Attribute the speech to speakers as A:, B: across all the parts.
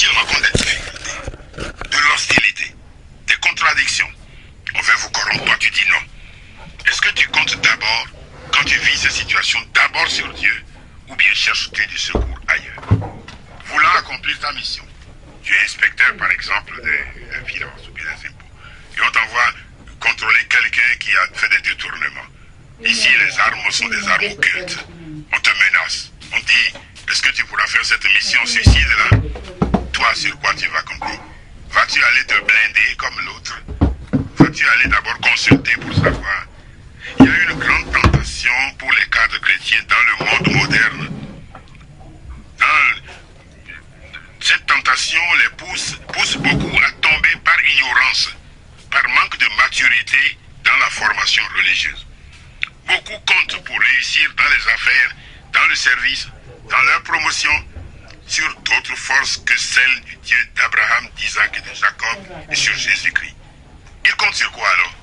A: s'il rencontre des difficultés, de l'hostilité, des contradictions, on veut vous corrompre, toi tu dis non. Est-ce que tu comptes d'abord, quand tu vis ces situations, d'abord sur Dieu, ou bien cherches-tu du secours ailleurs? Voulant accomplir ta mission, tu es inspecteur par exemple des finances ou bien des impôts, et on t'envoie contrôler quelqu'un qui a fait des détournements. Ici, les armes sont des armes occultes. On te menace. On dit, est-ce que tu pourras faire cette mission suicide-là? Toi, sur quoi tu vas compter? Vas-tu aller te blinder comme l'autre? Vas-tu aller d'abord consulter pour savoir? Il y a une grande tentation pour les cadres chrétiens dans le monde moderne. Cette tentation les pousse beaucoup à tomber par ignorance, par manque de maturité dans la formation religieuse. Beaucoup comptent pour réussir dans les affaires, dans le service, dans leur promotion, sur d'autres forces que celles du Dieu d'Abraham, d'Isaac et de Jacob et sur Jésus-Christ. Ils comptent sur quoi alors?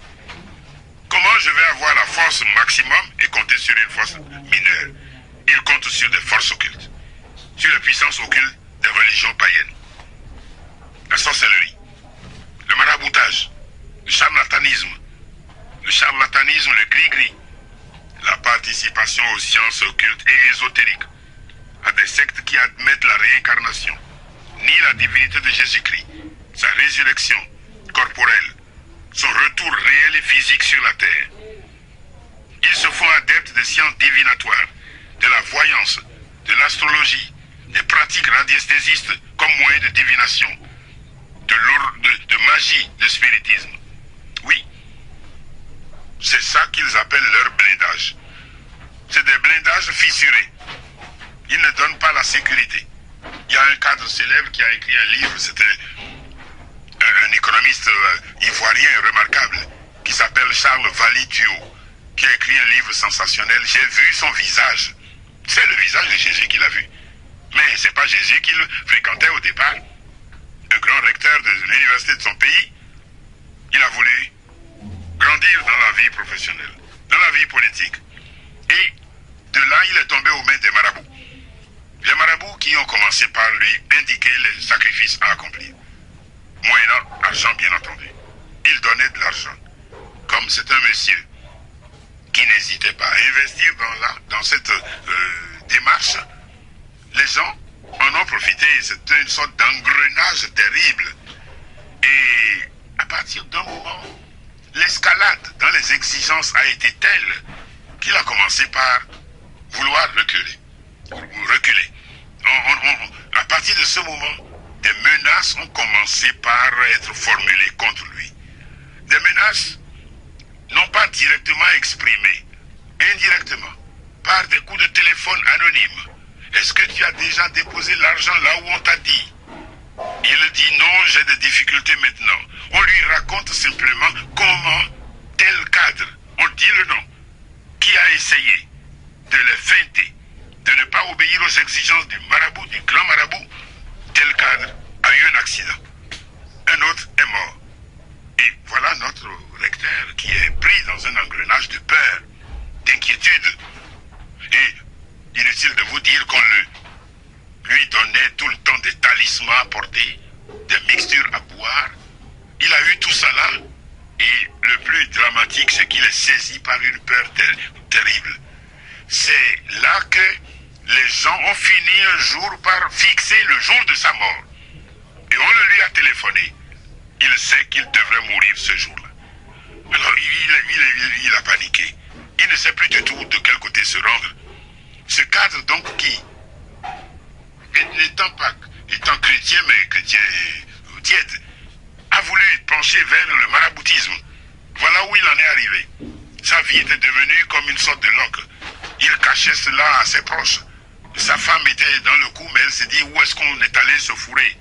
A: Comment je vais avoir la force maximum et compter sur une force mineure? Ils comptent sur des forces occultes, sur les puissances occultes des religions païennes. La sorcellerie, le maraboutage, le charlatanisme, le gris-gris, la participation aux sciences occultes et ésotériques, à des sectes qui admettent la réincarnation, ni la divinité de Jésus-Christ, sa résurrection corporelle, son retour réel et physique sur la terre. Ils se font adeptes des sciences divinatoires, de la voyance, de l'astrologie, des pratiques radiesthésistes comme moyen de divination, de magie, de spiritisme. Oui, c'est ça qu'ils appellent leur blindage. C'est des blindages fissurés. Ils ne donnent pas la sécurité. Il y a un cadre célèbre qui a écrit un livre, c'était un économiste ivoirien remarquable, qui s'appelle Charles Vallée-Thuot, qui a écrit un livre sensationnel. J'ai vu son visage. C'est le visage de Jésus qu'il a vu. Mais c'est pas Jésus qu'il fréquentait au départ. Le grand recteur de l'université de son pays, il a voulu grandir dans la vie professionnelle, dans la vie politique. Et de là, il est tombé aux mains des marabouts. Les marabouts qui ont commencé par lui indiquer les sacrifices à accomplir. Moyennant argent, bien entendu. Il donnait de l'argent. Comme c'est un monsieur qui n'hésitait pas à investir dans cette démarche, les gens en ont profité. C'était une sorte d'engrenage terrible. Et à partir d'un moment, l'escalade dans les exigences a été telle qu'il a commencé par vouloir reculer. À partir de ce moment, des menaces ont commencé par être formulées contre lui. Des menaces non pas directement exprimées, indirectement, par des coups de téléphone anonymes. Est-ce que tu as déjà déposé l'argent là où on t'a dit? Il dit non, j'ai des difficultés maintenant. On lui raconte simplement comment tel cadre, on dit le nom, qui a essayé de les feinter, de ne pas obéir aux exigences du marabout, du grand marabout, tel cadre a eu un accident. Un autre est mort. Et voilà notre recteur qui est pris dans un engrenage de peur, d'inquiétude. Et inutile de vous dire qu'on lui donnait tout le temps des talismans à porter, des mixtures à boire. Il a eu tout ça là. Et le plus dramatique, c'est qu'il est saisi par une peur terrible. C'est là que les gens ont fini un jour par fixer le jour de sa mort. Et on le lui a téléphoné. Il sait qu'il devrait mourir ce jour-là. Alors il a paniqué. Il ne sait plus du tout de quel côté se rendre. Ce cadre donc qui, étant chrétien, mais chrétien tiède, a voulu pencher vers le maraboutisme. Voilà où il en est arrivé. Sa vie était devenue comme une sorte de loque. Il cachait cela à ses proches. Sa femme était dans le coup, mais elle s'est dit, où est-ce qu'on est allé se fourrer?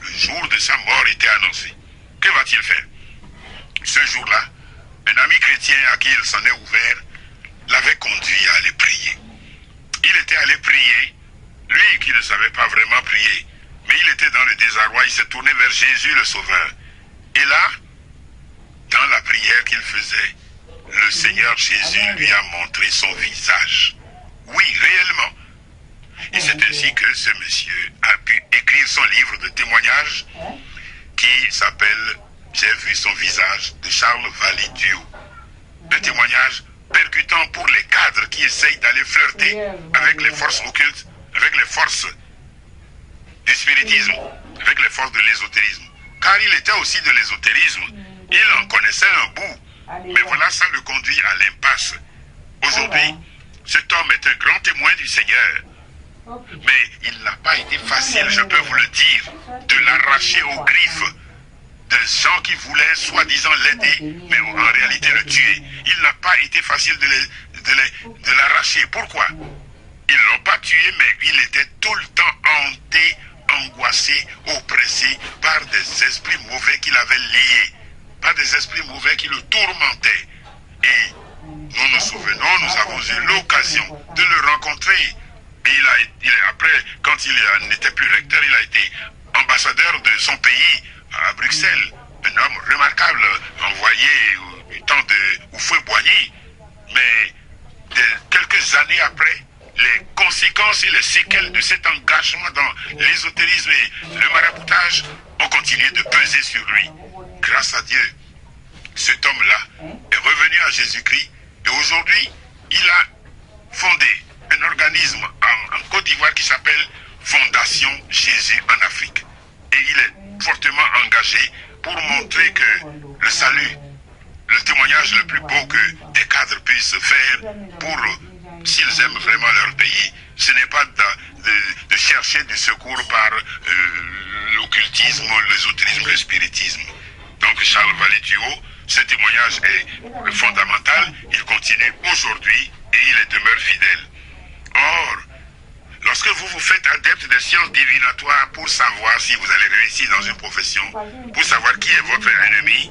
A: Le jour de sa mort était annoncé. Que va-t-il faire? Ce jour-là, un ami chrétien à qui il s'en est ouvert l'avait conduit à aller prier. Il était allé prier, lui qui ne savait pas vraiment prier, mais il était dans le désarroi, il s'est tourné vers Jésus le Sauveur. Et là, dans la prière qu'il faisait, le Seigneur Jésus lui a montré son visage. Oui, réellement. Et c'est ainsi que ce monsieur a pu écrire son livre de témoignages qui s'appelle « J'ai vu son visage » de Charles Vallée-Duo. Un témoignage percutant pour les cadres qui essayent d'aller flirter avec les forces occultes, avec les forces du spiritisme, avec les forces de l'ésotérisme. Car il était aussi de l'ésotérisme. Il en connaissait un bout. Mais voilà, ça le conduit à l'impasse. Aujourd'hui, cet homme est un grand témoin du Seigneur. Mais il n'a pas été facile, je peux vous le dire, de l'arracher aux griffes de gens qui voulaient soi-disant l'aider, mais en réalité le tuer. Il n'a pas été facile de l'arracher. Pourquoi? Ils ne l'ont pas tué, mais il était tout le temps hanté, angoissé, oppressé par des esprits mauvais qu'il avait liés, par des esprits mauvais qui le tourmentaient. Et nous nous souvenons, nous avons eu l'occasion de le rencontrer. Et après, quand il n'était plus recteur, il a été ambassadeur de son pays à Bruxelles. Un homme remarquable, envoyé du temps de Houphouët-Boigny. Mais quelques années après, les conséquences et les séquelles de cet engagement dans l'ésotérisme et le maraboutage ont continué de peser sur lui. Grâce à Dieu, cet homme-là est revenu à Jésus-Christ et aujourd'hui, il a fondé un organisme en Côte d'Ivoire qui s'appelle Fondation Jésus en Afrique. Et il est fortement engagé pour montrer que le salut, le témoignage le plus beau que des cadres puissent faire pour, s'ils aiment vraiment leur pays, ce n'est pas de chercher du secours par l'occultisme, l'ésotérisme, le spiritisme. Donc Charles Vallée-Duo, ce témoignage est fondamental, il continue aujourd'hui et il demeure fidèle. Or, lorsque vous vous faites adepte des sciences divinatoires pour savoir si vous allez réussir dans une profession, pour savoir qui est votre ennemi,